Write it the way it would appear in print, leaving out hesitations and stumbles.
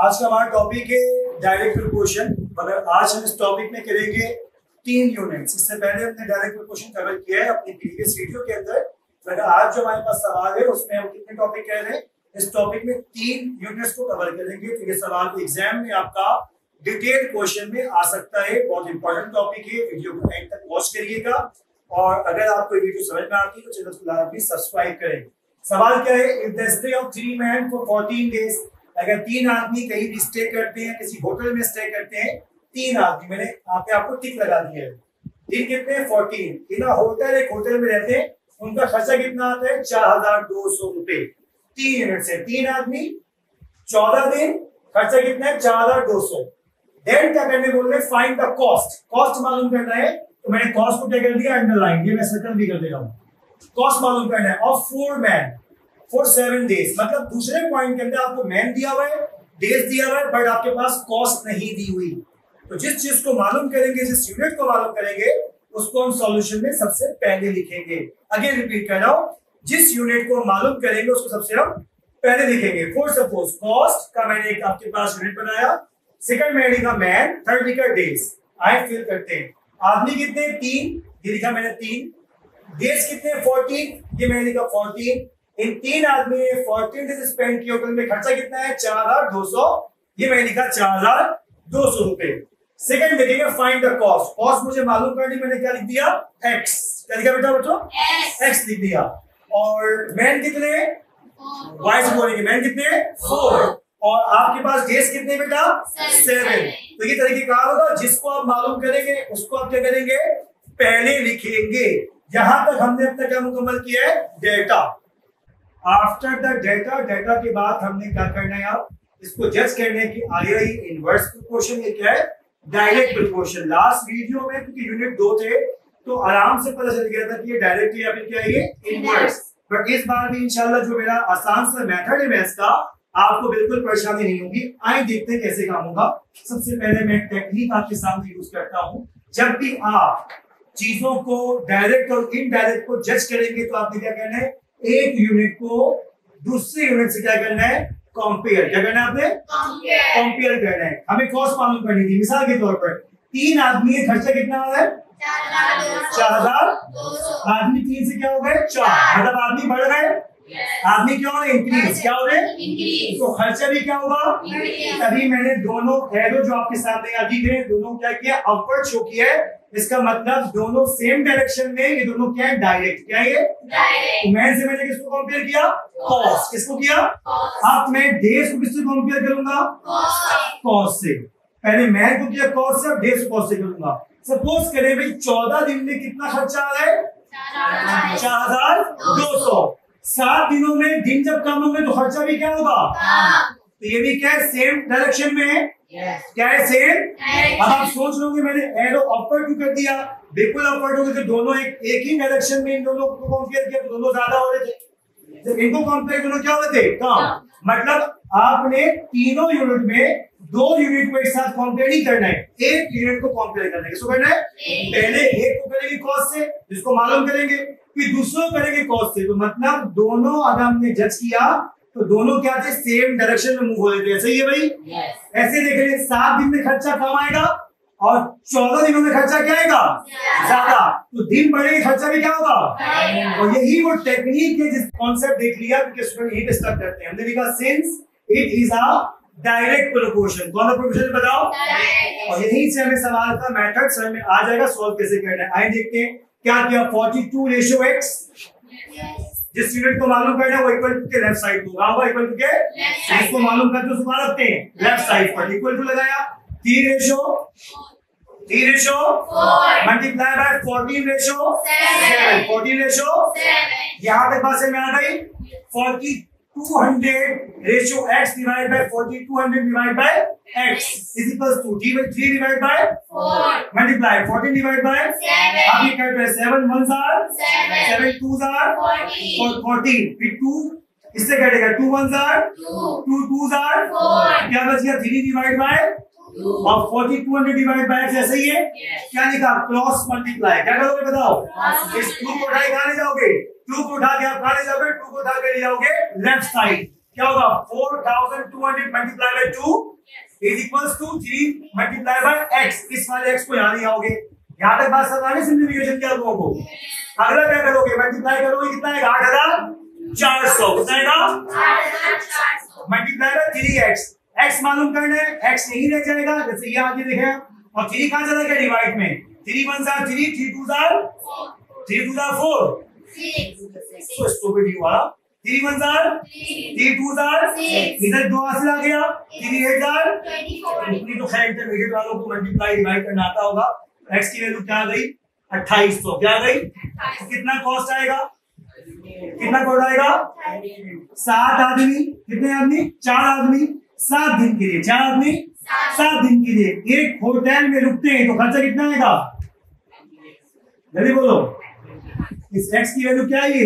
आज का हमारा टॉपिक है डायरेक्ट प्रोपोर्शन। मगर आज हम इस टॉपिक में करेंगे 3 यूनिट्स। इससे पहले हमने डायरेक्ट प्रोपोर्शन कवर किया है अपनी प्रीवियस वीडियो के अंदर। मगर आज जो हमारे पास सवाल है उसमें हम कितने टॉपिक कह रहे हैं? इस टॉपिक में 3 यूनिट्स को कवर करेंगे। तो ये सवाल एग्जाम में आपका डिटेल क्वेश्चन में आ सकता है। बहुत इंपॉर्टेंट टॉपिक है, वीडियो को एंड तक वॉच करिएगा। और अगर आपको वीडियो समझ में आती है तो चैनल को लाइक सब्सक्राइब करें। सवाल क्या है? If the stay of 3 men for 14 days, अगर 3 आदमी कहीं भी स्टे करते हैं, किसी होटल में स्टे करते हैं, 3 आदमी, मैंने आपको टिक लगा दिया है। दिन कितने? 14। इन होटल, एक होटल में रहते हैं, उनका खर्चा कितना आता है? 4200 रुपए। 3 यूनिट से 3 आदमी, 14 दिन, खर्चा कितना है? 4200। देन क्या करने बोल रहे? Find the cost. कॉस्ट मालूम करना है, तो मैंने कॉस्ट को क्या कर दिया? अंडरलाइन। ये मैं सर्कल भी कर दे रहा हूं। कॉस्ट मालूम करना है ऑफ 4 men फॉर 7 days। मतलब दूसरे पॉइंट के अंदर आपको मैन दिया हुआ है, डेज दिया हुआ है, बट आपके पास कॉस्ट नहीं दी हुई। तो जिस चीज को मालूम करेंगे, जिस यूनिट को मालूम करेंगे, उसको हम सॉल्यूशन में सबसे पहले लिखेंगे। अगेन रिपीट कर रहा हूं, जिस यूनिट को मालूम करेंगे उसको सबसे हम पहले लिखेंगे। फॉर सपोज कॉस्ट का मैंने एक आपके पास यूनिट बनाया, सेकंड मैंने लिखा मैन, थर्ड लिखा डेज। आए फिल करते हैं। आदमी कितने? 3, ये लिखा मैंने 3। डेज कितने? 14, ये मैंने लिखा 14। इन 3 आदमी ने 14 डेज स्पेंड किए। होटल में खर्चा कितना है? 4200, ये मैंने लिखा 4200 रुपए। सेकंड देखेंगे फाइंड द कॉस्ट। कॉस्ट मुझे मालूम करनी, मैंने क्या लिख दिया? एक्स। क्या लिखा बेटा बच्चों? एक्स लिख दिया। और मैन कितने? वाई से बोलेंगे मैन कितने? 4। और आपके पास डेज कितने बेटा? 7। तो ये तरीके का होगा, जिसको आप मालूम करेंगे उसको आप क्या करेंगे? पहले लिखेंगे। यहां तक हमने अपना क्या मुकम्मल किया है? Data. After the data, data के बाद हमने क्या करना है? आप इसको जज करने की आया ही इनवर्स प्रोपोर्शन। ये क्या है? Direct proportion. लास्ट वीडियो में क्योंकि यूनिट 2 थे तो आराम से पता चल गया था कि ये डायरेक्ट या फिर क्या है? ये इनवर्स। बट इस बार भी इंशाल्लाह जो मेरा आसान सा मेथड है मैथ्स का, आपको बिल्कुल परेशानी नहीं होगी। आइए देखते हैं कैसे काम होगा। सबसे पहले मैं टेक्निक आपके सामने यूज करता हूं। जब भी आप चीजों को डायरेक्ट और इनडायरेक्ट को जज करेंगे तो आपने क्या करना है? एक यूनिट को दूसरे यूनिट से क्या करना है? कंपेयर। क्या करना है आपने? कंपेयर करना है। हमें कॉस्ट मालूम करनी थी। मिसाल के तौर पर 3 आदमी का खर्चा कितना आ रहा है? 4200। आदमी 3 से क्या हो गए? 4। मतलब आदमी बढ़ गए। आदमी क्या हो रहे? इंक्रीज। क्या हो रहे? तो खर्चा भी क्या होगा? तभी मैंने दोनों एरो जो आपके सामने यहाँ दिख रहे हैं, दोनों क्या किया? अपवर्ड शो किया है। इसका मतलब दोनों सेम डायरेक्शन में, ये दोनों क्या है? डायरेक्ट। क्या है ये? डायरेक्ट। मैन से मैंने किसको कंपेयर किया? कॉस्ट। किसको किया? अब मैं डेज को किससे कंपेयर करूंगा? कॉस्ट से। पहले मैन को किया कॉस्ट से, अब डेज को कॉस्ट से करूंगा। सपोज करें भाई 14 दिन में कितना खर्चा आ रहा है? 4200। 7 दिनों में दिन जब कम होंगे तो खर्चा भी क्या होगा? तो ये भी क्या है? सेम डायरेक्शन में है। क्या है? सेम। अब आप सोच लोगे मैंने एरो अपवर्ड क्यों कर दिया? बिल्कुल अपवर्ड हो गए, तो दोनों एक ही डायरेक्शन में इन दोनों को कंपेयर किया तो दोनों ज्यादा हो रहे थे। जब इनको कंपेयर दोनों क्या हो रहे थे? कम। मतलब आपने तीनों यूनिट में 2 यूनिट को एक साथ कंपेयर नहीं करना है, एक यूनिट को कंपेयर करना है। किसको करना है? पहले एक को करेंगे कॉस्ट से, जिसको मालूम करेंगे, फिर दूसरों करेंगे कॉस्ट से। तो मतलब दोनों अगर हमने जज किया तो दोनों क्या थे? सेम डायरेक्शन में मूव हो रहे थे। ऐसे ही है भाई? ऐसे देख रहे 7 दिन में खर्चा कम आएगा और 14 दिनों में खर्चा क्या आएगा? ज्यादा। तो दिन बढ़ेगा, खर्चा भी क्या होगा? और यही वो टेक्निक है जिस कॉन्सेप्ट देख लिया क्योंकि स्टूडेंट यही डिस्टर्ब करते हैं। हमने लिखा since it is a direct proportion. कौन सा प्रोपोर्शन बताओ? और यहीं से हमें सवाल का मेथड समझ में आ जाएगा, सॉल्व कैसे करना है। आइए देखते हैं क्या किया। 42:x। जिस यूनिट को मालूम करना है वो इक्वल टू के लेफ्ट साइड को होगा। इक्वल टू के इसको मालूम करते हो सुबह रखते हैं लेफ्ट साइड पर। इक्वल टू लगाया 3:4 मल्टीप्लाई बाय 14:7। 14:7। यहां तक बात में आ गई। 4200:x divide by 4200 divide by x is equals to 3 divide by 4 multiply 14 divide by 7। अब ये करते हैं 7 1s are 7 2s are 14। फिर 2 इससे कटेगा 2 1s are 2 2s are 4। क्या बच गया? 3 डिवाइड बाय और 4200 डिवाइड बाय x ऐसे ही है। क्या लिखा? Cross multiply. क्या करोगे बताओ? इस 2 को उठाए कहां ले जाओगे? 2 को उठा के आप कहां ले जाओगे? 2 को उठा के ले जाओगे लेफ्ट साइड। क्या होगा? 4200 multiply by 2 is equals to 3 multiply by x। इस वाले x को यहां ले आओगे। यहां तक बात समझ आ रही है सिंप्लीफिकेशन क्या लोगों को। अगला क्या करोगे, मल्टीप्लाई करोगे, कितना आएगा 8400। कितना आएगा 8400 मल्टीप्लाई बाय 3x। x मालूम करना है, x यही रह जाएगा जैसे ये आगे देखे, और 3 कहां चला गया डिवाइड में। 3 1 3 3 2 3 2 4 so stupid you are। 3 1 3 2 इधर 2 हासिल आ गया। 3 8 इतनी तो खैर इंटरमीडिएट वालों को मल्टीप्लाई डिवाइड करना आता होगा। x की वैल्यू क्या आ गई 2800। क्या आ गई, कितना कॉस्ट आएगा, कितना कॉस्ट आएगा 7 आदमी, कितने आदमी 4 आदमी 7 दिन के लिए, 4 आदमी 7 दिन के लिए एक होटल में रुकते हैं तो खर्चा कितना आएगा, जल्दी बोलो। इस x की वैल्यू क्या है,